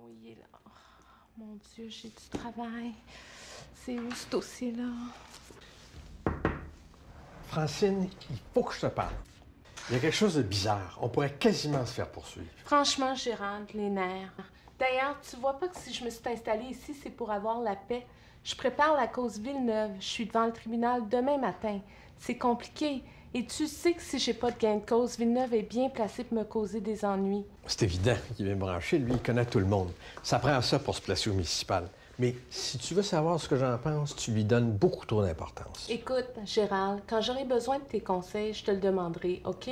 il est là. Oh, mon Dieu, j'ai du travail. C'est où ce dossier-là? Francine, il faut que je te parle. Il y a quelque chose de bizarre. On pourrait quasiment se faire poursuivre. Franchement, Gérald, les nerfs. D'ailleurs, tu vois pas que si je me suis installée ici, c'est pour avoir la paix. Je prépare la cause Villeneuve. Je suis devant le tribunal demain matin. C'est compliqué. Et tu sais que si j'ai pas de gain de cause, Villeneuve est bien placé pour me causer des ennuis. C'est évident qu'il vient me brancher. Lui, il connaît tout le monde. Ça prend ça pour se placer au municipal. Mais si tu veux savoir ce que j'en pense, tu lui donnes beaucoup trop d'importance. Écoute, Gérald, quand j'aurai besoin de tes conseils, je te le demanderai, OK?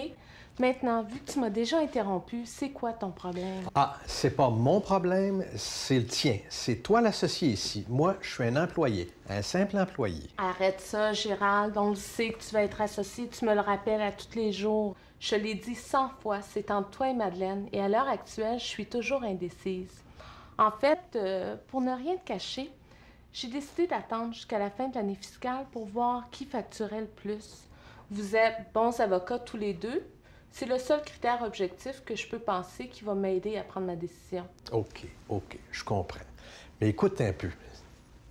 Maintenant, vu que tu m'as déjà interrompu, c'est quoi ton problème? Ah, c'est pas mon problème, c'est le tien. C'est toi l'associé ici. Moi, je suis un employé, un simple employé. Arrête ça, Gérald. On le sait que tu vas être associé. Tu me le rappelles à tous les jours. Je l'ai dit 100 fois, c'est entre toi et Madeleine. Et à l'heure actuelle, je suis toujours indécise. En fait, pour ne rien te cacher, j'ai décidé d'attendre jusqu'à la fin de l'année fiscale pour voir qui facturait le plus. Vous êtes bons avocats tous les deux. C'est le seul critère objectif que je peux penser qui va m'aider à prendre ma décision. OK, je comprends. Mais écoute un peu.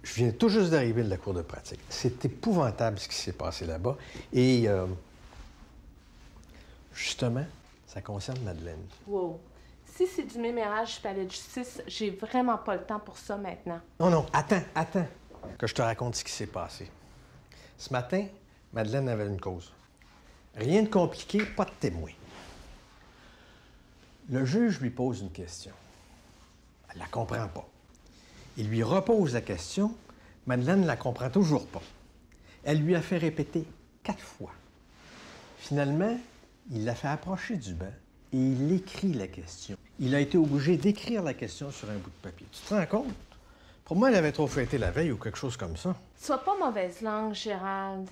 Je viens tout juste d'arriver de la cour de pratique. C'est épouvantable ce qui s'est passé là-bas. Et, justement, ça concerne Madeleine. Wow. Si c'est du mémérage du palais de justice, j'ai vraiment pas le temps pour ça maintenant. Non, attends. Que je te raconte ce qui s'est passé. Ce matin, Madeleine avait une cause. Rien de compliqué, pas de témoin. Le juge lui pose une question. Elle la comprend pas. Il lui repose la question. Madeleine ne la comprend toujours pas. Elle lui a fait répéter 4 fois. Finalement, il l'a fait approcher du banc et il écrit la question. Il a été obligé d'écrire la question sur un bout de papier. Tu te rends compte? Pour moi, elle avait trop fêté la veille ou quelque chose comme ça. Sois pas mauvaise langue, Gérald.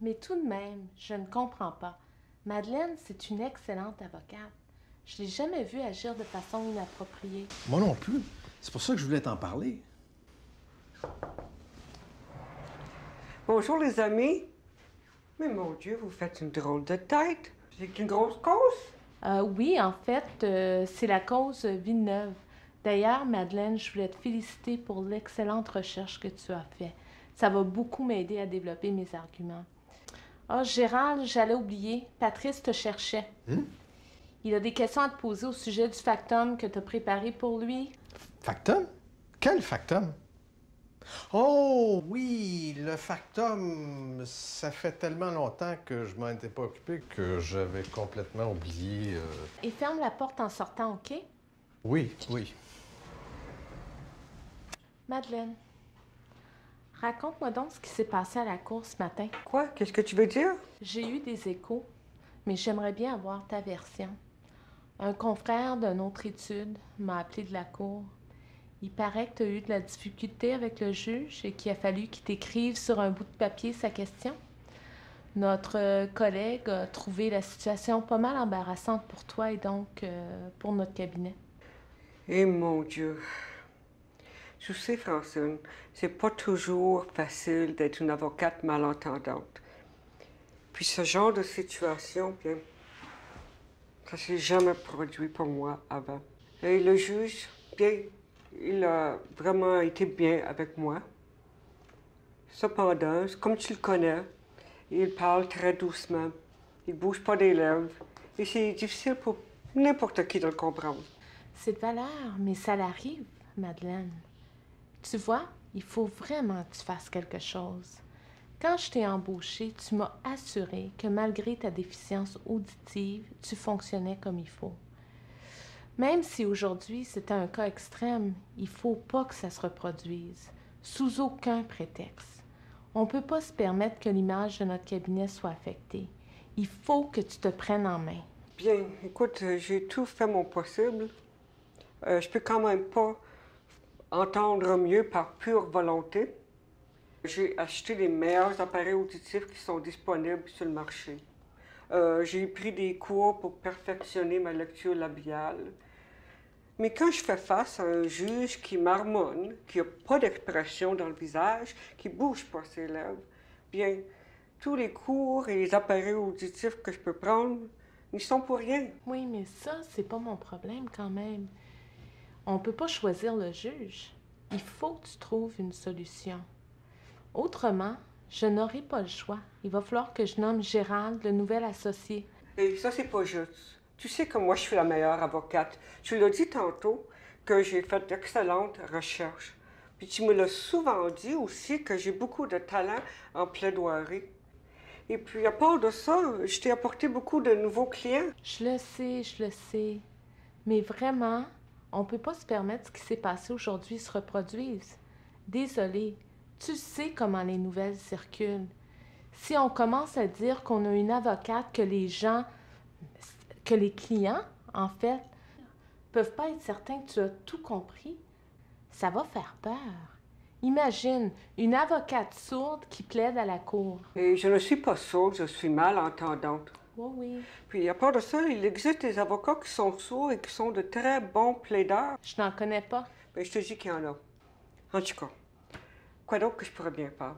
Mais tout de même, je ne comprends pas. Madeleine, c'est une excellente avocate. Je l'ai jamais vue agir de façon inappropriée. Moi non plus. C'est pour ça que je voulais t'en parler. Bonjour les amis. Mais mon Dieu, vous faites une drôle de tête. C'est une grosse cause. Oui, en fait, c'est la cause Villeneuve. D'ailleurs, Madeleine, je voulais te féliciter pour l'excellente recherche que tu as faite. Ça va beaucoup m'aider à développer mes arguments. Ah, Gérald, j'allais oublier. Patrice te cherchait. Il a des questions à te poser au sujet du factum que tu as préparé pour lui. Factum? Quel factum? Oh, oui, le factum. Ça fait tellement longtemps que je m'en étais pas occupé que j'avais complètement oublié. Et ferme la porte en sortant, OK? Oui. Madeleine, raconte-moi donc ce qui s'est passé à la cour ce matin. Quoi? Qu'est-ce que tu veux dire? J'ai eu des échos, mais j'aimerais bien avoir ta version. Un confrère d'une autre étude m'a appelé de la cour. Il paraît que tu as eu de la difficulté avec le juge et qu'il a fallu qu'il t'écrive sur un bout de papier sa question. Notre collègue a trouvé la situation pas mal embarrassante pour toi et donc pour notre cabinet. Eh mon Dieu. Tu sais, Francine, c'est pas toujours facile d'être une avocate malentendante. Puis ce genre de situation, bien, ça s'est jamais produit pour moi avant. Et le juge, bien, il a vraiment été bien avec moi. Cependant, comme tu le connais, il parle très doucement. Il bouge pas des lèvres. Et c'est difficile pour n'importe qui de le comprendre. C'est de valeur, mais ça l'arrive, Madeleine. Tu vois, il faut vraiment que tu fasses quelque chose. Quand je t'ai embauchée, tu m'as assuré que malgré ta déficience auditive, tu fonctionnais comme il faut. Même si aujourd'hui c'était un cas extrême, il faut pas que ça se reproduise, sous aucun prétexte. On ne peut pas se permettre que l'image de notre cabinet soit affectée. Il faut que tu te prennes en main. Bien, écoute, j'ai tout fait mon possible. Je peux quand même pas entendre mieux par pure volonté. J'ai acheté les meilleurs appareils auditifs qui sont disponibles sur le marché. J'ai pris des cours pour perfectionner ma lecture labiale. Mais quand je fais face à un juge qui marmonne, qui n'a pas d'expression dans le visage, qui ne bouge pas ses lèvres, bien, tous les cours et les appareils auditifs que je peux prendre, ils sont pour rien. Oui, mais ça, c'est pas mon problème quand même. On ne peut pas choisir le juge. Il faut que tu trouves une solution. Autrement, je n'aurai pas le choix. Il va falloir que je nomme Gérald, le nouvel associé. Et ça, c'est pas juste. Tu sais que moi, je suis la meilleure avocate. Tu l'as dit tantôt que j'ai fait d'excellentes recherches. Puis tu me l'as souvent dit aussi que j'ai beaucoup de talent en plaidoirie. Et puis, à part de ça, je t'ai apporté beaucoup de nouveaux clients. Je le sais. Mais vraiment, on ne peut pas se permettre ce qui s'est passé aujourd'hui se reproduise. Désolée, tu sais comment les nouvelles circulent. Si on commence à dire qu'on a une avocate que les clients, en fait, peuvent pas être certains que tu as tout compris, ça va faire peur. Imagine une avocate sourde qui plaide à la cour. Et je ne suis pas sourde, je suis malentendante. Oui, oui. Puis, à part de ça, il existe des avocats qui sont sourds et qui sont de très bons plaideurs. Je n'en connais pas. Bien, je te dis qu'il y en a. En tout cas, quoi d'autre que je pourrais bien faire?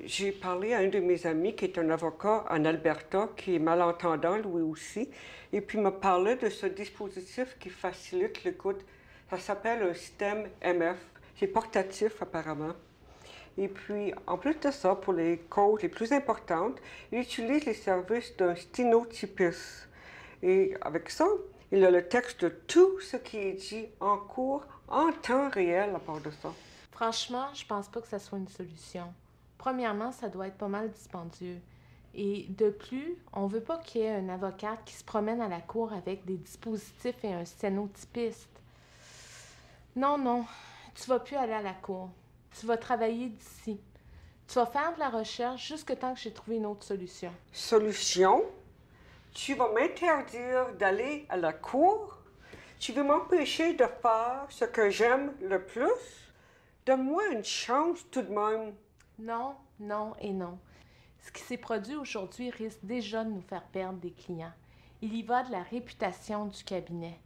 J'ai parlé à un de mes amis qui est un avocat en Alberta, qui est malentendant lui aussi, et puis il m'a parlé de ce dispositif qui facilite l'écoute. Ça s'appelle un système MF. C'est portatif apparemment. Et puis, en plus de ça, pour les causes les plus importantes, il utilise les services d'un sténotypiste. Et avec ça, il a le texte de tout ce qui est dit en cours en temps réel à part de ça. Franchement, je pense pas que ça soit une solution. Premièrement, ça doit être pas mal dispendieux. Et de plus, on veut pas qu'il y ait un avocat qui se promène à la cour avec des dispositifs et un sténotypiste. Non, non, tu vas plus aller à la cour. Tu vas travailler d'ici. Tu vas faire de la recherche jusqu'à temps que j'ai trouvé une autre solution. Solution? Tu vas m'interdire d'aller à la cour? Tu veux m'empêcher de faire ce que j'aime le plus? Donne-moi une chance tout de même. Non, non et non. Ce qui s'est produit aujourd'hui risque déjà de nous faire perdre des clients. Il y va de la réputation du cabinet.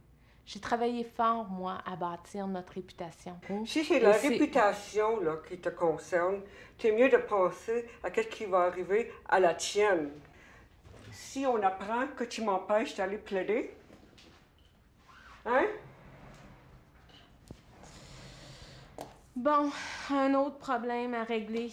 J'ai travaillé fort, moi, à bâtir notre réputation. Si c'est la réputation là, qui te concerne, c'est mieux de penser à ce qui va arriver à la tienne. Si on apprend que tu m'empêches d'aller plaider, hein? Bon, un autre problème à régler.